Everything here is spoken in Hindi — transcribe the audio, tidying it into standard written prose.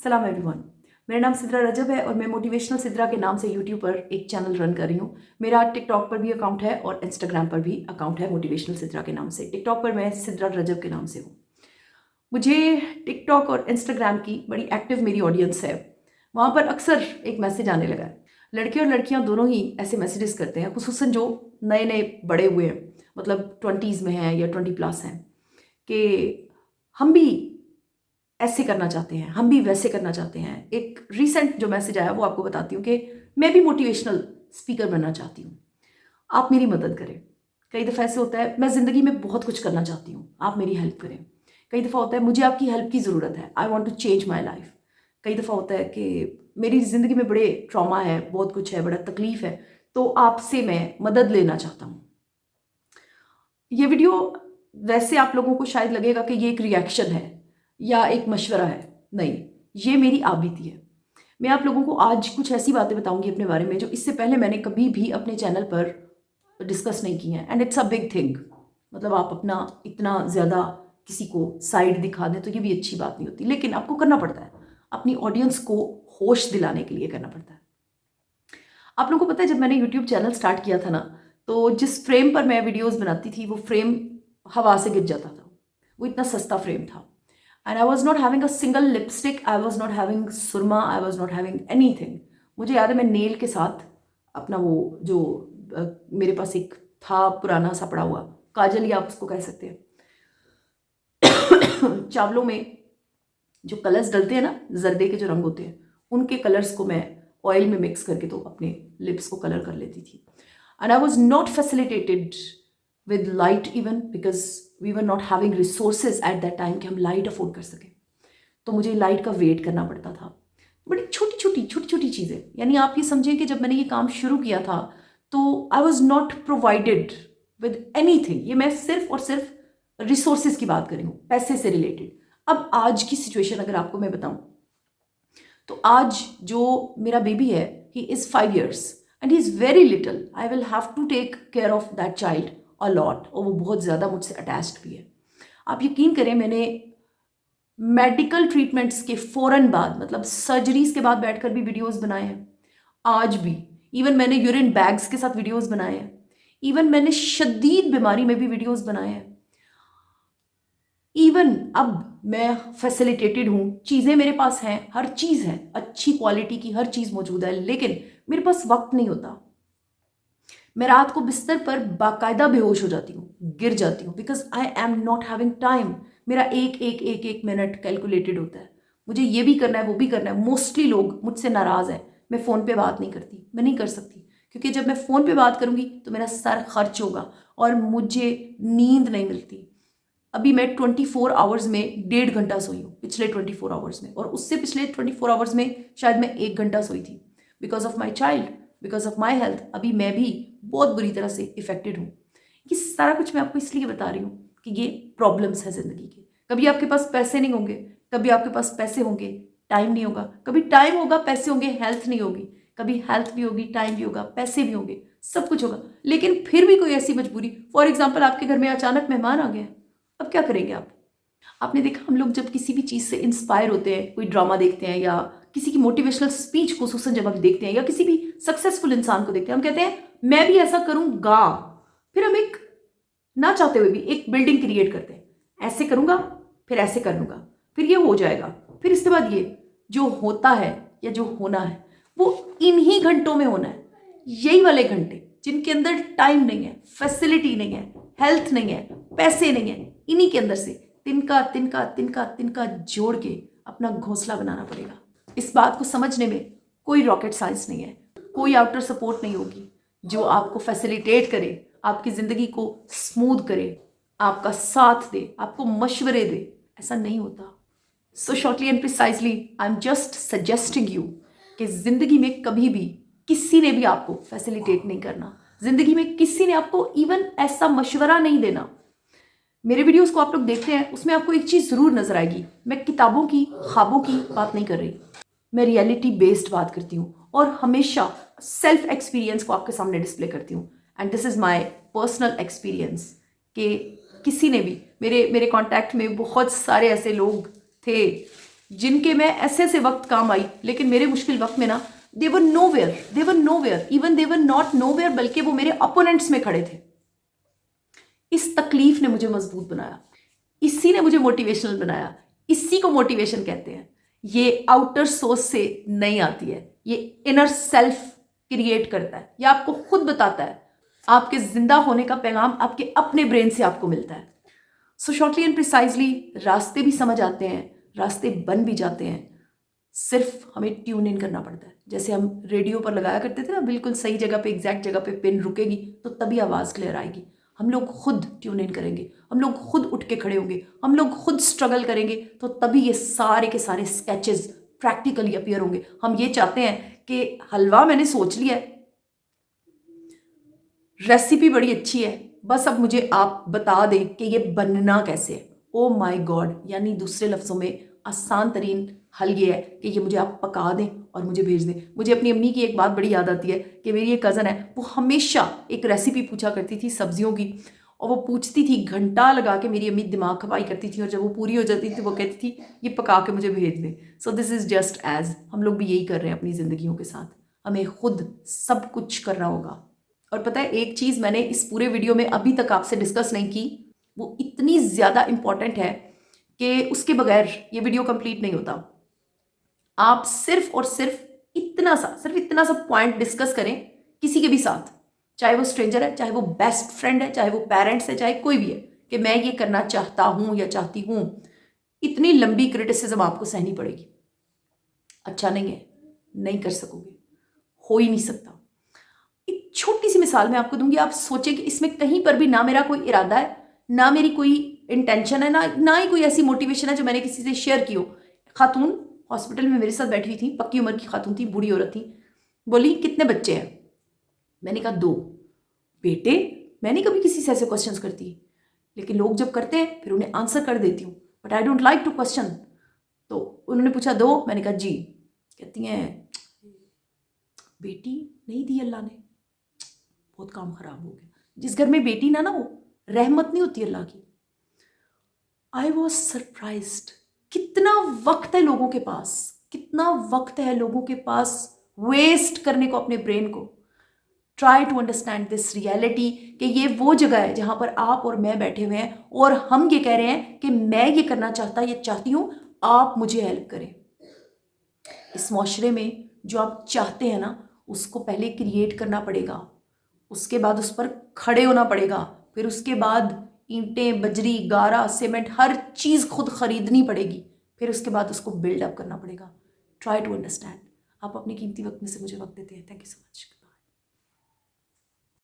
सलाम एवरीवन। मेरा नाम सिद्रा रजब है और मैं मोटिवेशनल सिद्रा के नाम से यूट्यूब पर एक चैनल रन कर रही हूँ। मेरा टिकटॉक पर भी अकाउंट है और इंस्टाग्राम पर भी अकाउंट है मोटिवेशनल सिद्रा के नाम से। टिकटॉक पर मैं सिद्रा रजब के नाम से हूँ। मुझे टिकटॉक और इंस्टाग्राम की बड़ी एक्टिव मेरी ऑडियंस है। वहाँ पर अक्सर एक मैसेज आने लगा है। लड़के और लड़कियाँ दोनों ही ऐसे मैसेजेस करते हैं, खुसूसन जो नए नए बड़े हुए हैं, मतलब 20s में हैं या 20+ हैं, कि हम भी ऐसे करना चाहते हैं, हम भी वैसे करना चाहते हैं। एक रीसेंट जो मैसेज आया वो आपको बताती हूँ कि मैं भी मोटिवेशनल स्पीकर बनना चाहती हूँ, आप मेरी मदद करें। कई दफ़ा ऐसे होता है मैं ज़िंदगी में बहुत कुछ करना चाहती हूँ, आप मेरी हेल्प करें। कई दफ़ा होता है मुझे आपकी हेल्प की ज़रूरत है, I want to change my life. कई दफ़ा होता है कि मेरी ज़िंदगी में बड़े ट्रॉमा है, बहुत कुछ है, बड़ा तकलीफ़ है, तो आपसे मैं मदद लेना चाहता हूँ। ये वीडियो वैसे आप लोगों को शायद लगेगा कि ये एक रिएक्शन है या एक मशवरा है। नहीं, ये मेरी आबिदी है। मैं आप लोगों को आज कुछ ऐसी बातें बताऊंगी अपने बारे में जो इससे पहले मैंने कभी भी अपने चैनल पर डिस्कस नहीं की हैं। And it's a big thing. मतलब आप अपना इतना ज़्यादा किसी को साइड दिखा दें तो ये भी अच्छी बात नहीं होती, लेकिन आपको करना पड़ता है। अपनी ऑडियंस को होश दिलाने के लिए करना पड़ता है। आप लोगों को पता है जब मैंने यूट्यूब चैनल स्टार्ट किया था ना, तो जिस फ्रेम पर मैं वीडियोस बनाती थी वो फ्रेम हवा से गिर जाता था। वो इतना सस्ता फ्रेम था। And I was not having a single lipstick, I was not having सुरमा, I was not having anything. मुझे याद है मैं नेल के साथ अपना वो जो मेरे पास एक था पुराना सा पड़ा हुआ काजल, या आप उसको कह सकते हैं, चावलों में जो कलर्स डलते हैं ना, जर्दे के जो रंग होते हैं, उनके कलर्स को मैं ऑयल में मिक्स करके तो अपने लिप्स को कलर कर लेती थी। And I was not facilitated with light even because we were not having resources at that time कि हम लाइट अफोर्ड कर सकें। तो मुझे लाइट का वेट करना पड़ता था। बड़ी छोटी छोटी चीज़ें, यानी आप ये समझें कि जब मैंने ये काम शुरू किया था तो आई was not provided with any thing. ये मैं सिर्फ और सिर्फ रिसोर्सेज की बात कर रही हूँ, पैसे से रिलेटेड। अब आज की सिचुएशन अगर आपको मैं बताऊं तो आज जो मेरा बेबी है, he is 5 years and he is very little. I will have to take care of that child a lot, और वो बहुत ज़्यादा मुझसे अटैच्ड भी है। आप यकीन करें, मैंने मेडिकल ट्रीटमेंट्स के फ़ौरन बाद, मतलब सर्जरीज के बाद बैठकर भी वीडियोस बनाए हैं। आज भी इवन मैंने यूरिन बैग्स के साथ वीडियोस बनाए हैं। इवन मैंने शदीद बीमारी में भी वीडियोस बनाए हैं। इवन अब मैं फैसिलिटेटेड हूँ, चीज़ें मेरे पास हैं, हर चीज़ है, अच्छी क्वालिटी की हर चीज़ मौजूद है, लेकिन मेरे पास वक्त नहीं होता। मैं रात को बिस्तर पर बाकायदा बेहोश हो जाती हूँ, गिर जाती हूँ, because I am not having time. मेरा एक मिनट कैलकुलेटेड होता है। मुझे ये भी करना है, वो भी करना है। मोस्टली लोग मुझसे नाराज़ हैं, मैं फ़ोन पे बात नहीं करती। मैं नहीं कर सकती, क्योंकि जब मैं फ़ोन पे बात करूँगी तो मेरा सर खर्च होगा और मुझे नींद नहीं मिलती। अभी मैं 24 आवर्स में 1.5 घंटा सोई हूँ, पिछले 24 आवर्स में, और उससे पिछले 24 आवर्स में शायद मैं 1 घंटा सोई थी। Because of my child, because of my health अभी मैं भी बहुत बुरी तरह से इफेक्टेड हूँ। ये सारा कुछ मैं आपको इसलिए बता रही हूँ कि ये प्रॉब्लम्स है ज़िंदगी के। कभी आपके पास पैसे नहीं होंगे, कभी आपके पास पैसे होंगे, टाइम नहीं होगा। कभी टाइम होगा, पैसे होंगे, हेल्थ नहीं होगी। कभी हेल्थ भी होगी, टाइम भी होगा, पैसे भी होंगे, सब कुछ होगा, लेकिन फिर भी कोई ऐसी मजबूरी, फॉर एग्जाम्पल आपके घर में अचानक मेहमान आ गए, अब क्या करेंगे आप? आपने देखा, हम लोग जब किसी भी चीज़ से इंस्पायर होते हैं, कोई ड्रामा देखते हैं या किसी की मोटिवेशनल स्पीच खुसूसन जब हम देखते हैं या किसी भी सक्सेसफुल इंसान को देखते हैं, हम कहते हैं मैं भी ऐसा करूंगा। फिर हम एक, ना चाहते हुए भी, एक बिल्डिंग क्रिएट करते हैं, ऐसे करूंगा, फिर ऐसे कर लूंगा, फिर ये हो जाएगा, फिर इसके बाद ये जो होता है या जो होना है वो इन्हीं घंटों में होना है। यही वाले घंटे जिनके अंदर टाइम नहीं है, फैसिलिटी नहीं है, हेल्थ नहीं है, पैसे नहीं है, इन्हीं के अंदर से तिनका तिनका तिनका तिनका जोड़ के अपना घोंसला बनाना पड़ेगा। इस बात को समझने में कोई रॉकेट साइंस नहीं है, कोई आउटर सपोर्ट नहीं होगी जो आपको फैसिलिटेट करे, आपकी ज़िंदगी को स्मूथ करे, आपका साथ दे, आपको मशवरे दे। ऐसा नहीं होता। So shortly and precisely I am just suggesting you कि ज़िंदगी में कभी भी किसी ने भी आपको फैसिलिटेट नहीं करना। ज़िंदगी में किसी ने आपको इवन ऐसा मशवरा नहीं देना। मेरे वीडियोस को आप लोग देखते हैं, उसमें आपको एक चीज़ ज़रूर नज़र आएगी, मैं किताबों की, ख्वाबों की बात नहीं कर रही। मैं रियलिटी बेस्ड बात करती हूँ और हमेशा सेल्फ एक्सपीरियंस को आपके सामने डिस्प्ले करती हूँ। And this is my personal experience कि किसी ने भी, मेरे कांटेक्ट में बहुत सारे ऐसे लोग थे जिनके मैं ऐसे ऐसे वक्त काम आई, लेकिन मेरे मुश्किल वक्त में ना they were nowhere, even they were not nowhere, बल्कि वो मेरे अपोनेंट्स में खड़े थे। इस तकलीफ ने मुझे मजबूत बनाया, इसी ने मुझे मोटिवेशनल बनाया। इसी को मोटिवेशन कहते हैं। ये आउटर सोर्स से नहीं आती है, ये इनर सेल्फ क्रिएट करता है, ये आपको खुद बताता है। आपके जिंदा होने का पैगाम आपके अपने ब्रेन से आपको मिलता है। सो शॉर्टली एंड प्रिसाइजली रास्ते भी समझ आते हैं, रास्ते बन भी जाते हैं, सिर्फ हमें ट्यून इन करना पड़ता है। जैसे हम रेडियो पर लगाया करते थे ना, बिल्कुल सही जगह पे, एग्जैक्ट जगह पे पिन रुकेगी तो तभी आवाज़ क्लियर आएगी। हम लोग खुद ट्यून इन करेंगे, हम लोग खुद उठ के खड़े होंगे, हम लोग खुद स्ट्रगल करेंगे, तो तभी ये सारे के सारे स्केचेस प्रैक्टिकली अपीयर होंगे। हम ये चाहते हैं कि हलवा मैंने सोच लिया है, रेसिपी बड़ी अच्छी है, बस अब मुझे आप बता दें कि ये बनना कैसे है। ओ माय गॉड, यानी दूसरे लफ्ज़ों में आसान तरीन हल ये है कि ये मुझे आप पका दें और मुझे भेज दें। मुझे अपनी अम्मी की एक बात बड़ी याद आती है कि मेरी एक कज़न है, वो हमेशा एक रेसिपी पूछा करती थी सब्जियों की, और वो पूछती थी, घंटा लगा के मेरी अम्मी दिमाग खपाई करती थी, और जब वो पूरी हो जाती थी वो कहती थी ये पका के मुझे भेज दें। So this is just as हम लोग भी यही कर रहे हैं अपनी ज़िंदगियों के साथ। हमें खुद सब कुछ करना होगा। और पता है, एक चीज़ मैंने इस पूरे वीडियो में अभी तक आपसे डिस्कस नहीं की, वो इतनी ज़्यादा इंपॉर्टेंट है कि उसके बगैर ये वीडियो कंप्लीट नहीं होता। आप सिर्फ और सिर्फ इतना सा पॉइंट डिस्कस करें किसी के भी साथ, चाहे वो स्ट्रेंजर है, चाहे वो बेस्ट फ्रेंड है, चाहे वो पेरेंट्स है, चाहे कोई भी है, कि मैं ये करना चाहता हूं या चाहती हूं। इतनी लंबी क्रिटिसिज्म आपको सहनी पड़ेगी। अच्छा नहीं है, नहीं कर सकोगे, हो ही नहीं सकता। एक छोटी सी मिसाल मैं आपको दूंगी, आप सोचें कि इसमें कहीं पर भी ना मेरा कोई इरादा है, ना मेरी कोई इंटेंशन है, ना ही कोई ऐसी मोटिवेशन है जो मैंने किसी से शेयर की हो। खातून हॉस्पिटल में मेरे साथ बैठी हुई थी, पक्की उम्र की खातून थी, बूढ़ी औरत थी। बोली कितने बच्चे हैं? मैंने कहा 2 बेटे। मैं नहीं कभी किसी से ऐसे क्वेश्चंस करती, लेकिन लोग जब करते हैं फिर उन्हें आंसर कर देती हूँ, but I don't like to question. तो उन्होंने पूछा 2, मैंने कहा जी। कहती हैं बेटी नहीं दी अल्लाह ने, बहुत काम खराब हो गया। जिस घर में बेटी ना हो, रहमत नहीं होती अल्लाह की। आई वॉज सरप्राइज्ड, कितना वक्त है लोगों के पास, कितना वक्त है लोगों के पास वेस्ट करने को अपने ब्रेन को। Try to understand this reality कि ये वो जगह है जहां पर आप और मैं बैठे हुए हैं, और हम ये कह रहे हैं कि मैं ये करना चाहती हूं, आप मुझे हेल्प करें। इस माशरे में जो आप चाहते हैं ना, उसको पहले क्रिएट करना पड़ेगा, उसके बाद उस पर खड़े होना पड़ेगा, फिर उसके बाद ईंटें, बजरी, गारा, सीमेंट, हर चीज़ खुद खरीदनी पड़ेगी, फिर उसके बाद उसको बिल्डअप करना पड़ेगा। Try to understand. आप अपने कीमती वक्त में से मुझे वक्त देते हैं। Thank you so much.